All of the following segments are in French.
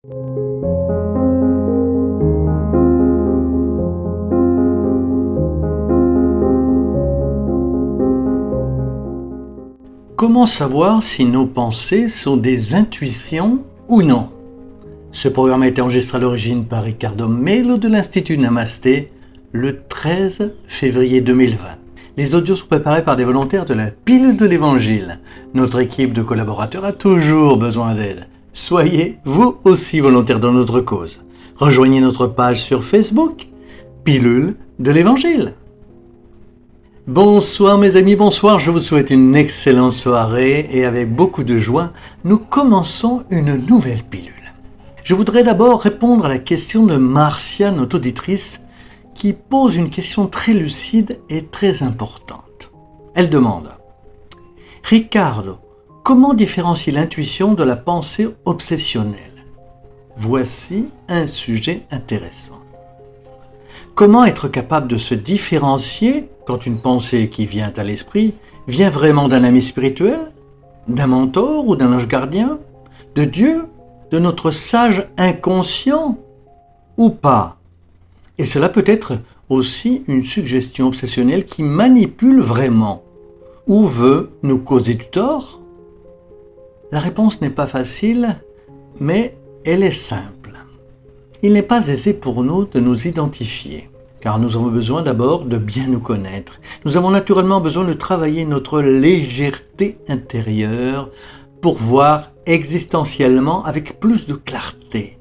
Comment savoir si nos pensées sont des intuitions ou non? Ce programme a été enregistré à l'origine par Ricardo Melo de l'Institut Namasté le 13 février 2020. Les audios sont préparés par des volontaires de la Pilule de l'Évangile. Notre équipe de collaborateurs a toujours besoin d'aide. Soyez vous aussi volontaires dans notre cause. Rejoignez notre page sur Facebook, Pilule de l'Évangile. Bonsoir mes amis, bonsoir, je vous souhaite une excellente soirée et avec beaucoup de joie, nous commençons une nouvelle pilule. Je voudrais d'abord répondre à la question de Marcia, notre auditrice, qui pose une question très lucide et très importante. Elle demande « Ricardo, comment différencier l'intuition de la pensée obsessionnelle ?» Voici un sujet intéressant. Comment être capable de se différencier quand une pensée qui vient à l'esprit vient vraiment d'un ami spirituel, d'un mentor ou d'un ange gardien, de Dieu, de notre sage inconscient ou pas? Et cela peut être aussi une suggestion obsessionnelle qui manipule vraiment ou veut nous causer du tort? La réponse n'est pas facile, mais elle est simple. Il n'est pas aisé pour nous de nous identifier, car nous avons besoin d'abord de bien nous connaître. Nous avons naturellement besoin de travailler notre légèreté intérieure pour voir existentiellement avec plus de clarté.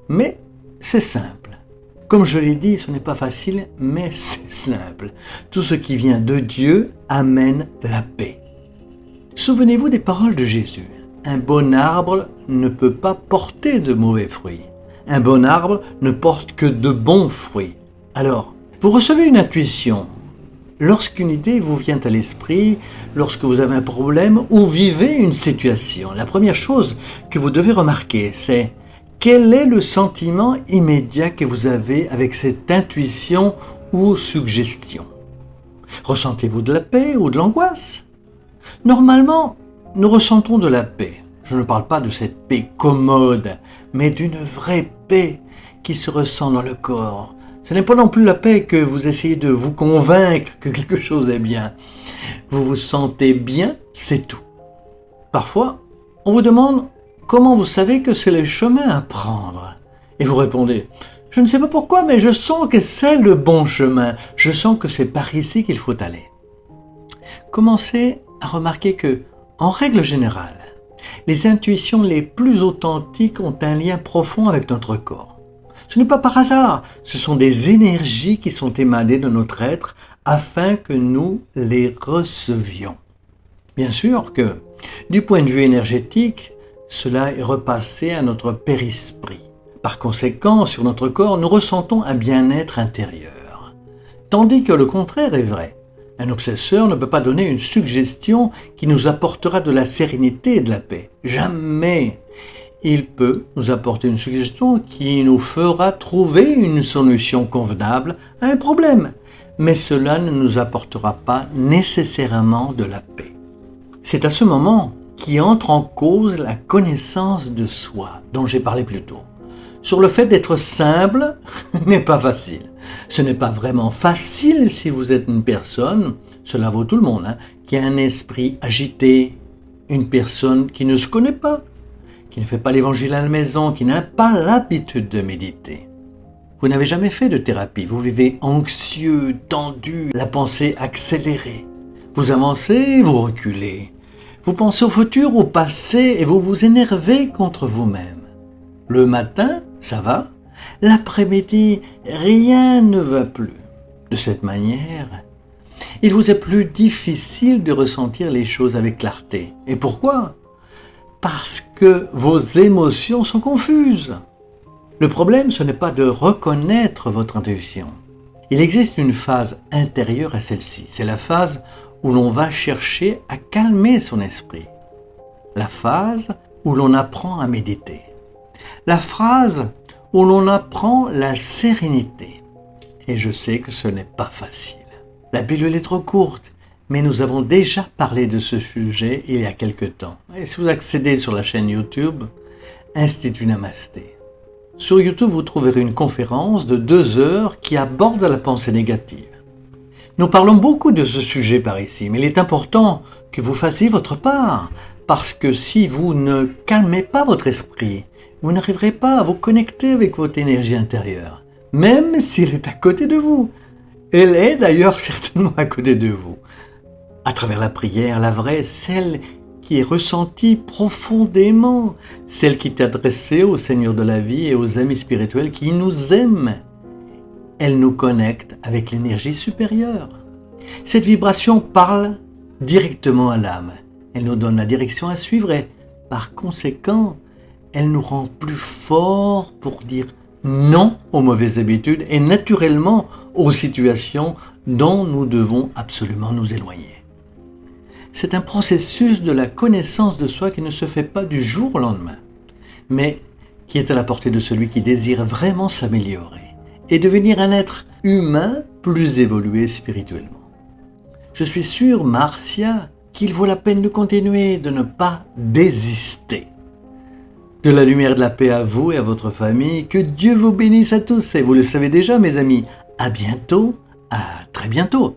Mais c'est simple. Comme je l'ai dit, ce n'est pas facile, mais c'est simple. Tout ce qui vient de Dieu amène la paix. Souvenez-vous des paroles de Jésus. Un bon arbre ne peut pas porter de mauvais fruits. Un bon arbre ne porte que de bons fruits. Alors, vous recevez une intuition. Lorsqu'une idée vous vient à l'esprit, lorsque vous avez un problème ou vivez une situation, la première chose que vous devez remarquer, c'est quel est le sentiment immédiat que vous avez avec cette intuition ou suggestion. Ressentez-vous de la paix ou de l'angoisse? Normalement, nous ressentons de la paix. Je ne parle pas de cette paix commode, mais d'une vraie paix qui se ressent dans le corps. Ce n'est pas non plus la paix que vous essayez de vous convaincre que quelque chose est bien. Vous vous sentez bien, c'est tout. Parfois, on vous demande comment vous savez que c'est le chemin à prendre. Et vous répondez, je ne sais pas pourquoi, mais je sens que c'est le bon chemin. Je sens que c'est par ici qu'il faut aller. Commencez à remarquer que, en règle générale, les intuitions les plus authentiques ont un lien profond avec notre corps. Ce n'est pas par hasard, ce sont des énergies qui sont émanées de notre être afin que nous les recevions. Bien sûr que, du point de vue énergétique, cela est repassé à notre périsprit. Par conséquent, sur notre corps, nous ressentons un bien-être intérieur. Tandis que le contraire est vrai. Un obsesseur ne peut pas donner une suggestion qui nous apportera de la sérénité et de la paix. Jamais. Il peut nous apporter une suggestion qui nous fera trouver une solution convenable à un problème. Mais cela ne nous apportera pas nécessairement de la paix. C'est à ce moment qu'entre en cause la connaissance de soi, dont j'ai parlé plus tôt. Sur le fait d'être simple n'est pas facile. Ce n'est pas vraiment facile si vous êtes une personne, cela vaut tout le monde, qui a un esprit agité, une personne qui ne se connaît pas, qui ne fait pas l'évangile à la maison, qui n'a pas l'habitude de méditer. Vous n'avez jamais fait de thérapie, vous vivez anxieux, tendu, la pensée accélérée. Vous avancez, vous reculez. Vous pensez au futur, au passé et vous vous énervez contre vous-même. Le matin, ça va. L'après-midi, rien ne va plus. De cette manière, il vous est plus difficile de ressentir les choses avec clarté. Et pourquoi? Parce que vos émotions sont confuses. Le problème, ce n'est pas de reconnaître votre intuition. Il existe une phase intérieure à celle-ci. C'est la phase où l'on va chercher à calmer son esprit. La phase où l'on apprend à méditer. La phase où l'on apprend la sérénité. Et je sais que ce n'est pas facile. La pilule est trop courte, mais nous avons déjà parlé de ce sujet il y a quelque temps. Et si vous accédez sur la chaîne YouTube, Institut Namasté, Sur YouTube, vous trouverez une conférence de 2 heures qui aborde la pensée négative. Nous parlons beaucoup de ce sujet par ici, mais il est important que vous fassiez votre part, parce que si vous ne calmez pas votre esprit, vous n'arriverez pas à vous connecter avec votre énergie intérieure, même s'il est à côté de vous. Elle est d'ailleurs certainement à côté de vous. À travers la prière, la vraie, celle qui est ressentie profondément, celle qui est adressée au Seigneur de la vie et aux amis spirituels qui nous aiment. Elle nous connecte avec l'énergie supérieure. Cette vibration parle directement à l'âme. Elle nous donne la direction à suivre et, par conséquent, elle nous rend plus forts pour dire non aux mauvaises habitudes et naturellement aux situations dont nous devons absolument nous éloigner. C'est un processus de la connaissance de soi qui ne se fait pas du jour au lendemain, mais qui est à la portée de celui qui désire vraiment s'améliorer et devenir un être humain plus évolué spirituellement. Je suis sûr, Marcia, qu'il vaut la peine de continuer, de ne pas désister. De la lumière et de la paix à vous et à votre famille, que Dieu vous bénisse à tous. Et vous le savez déjà, mes amis, à bientôt, à très bientôt.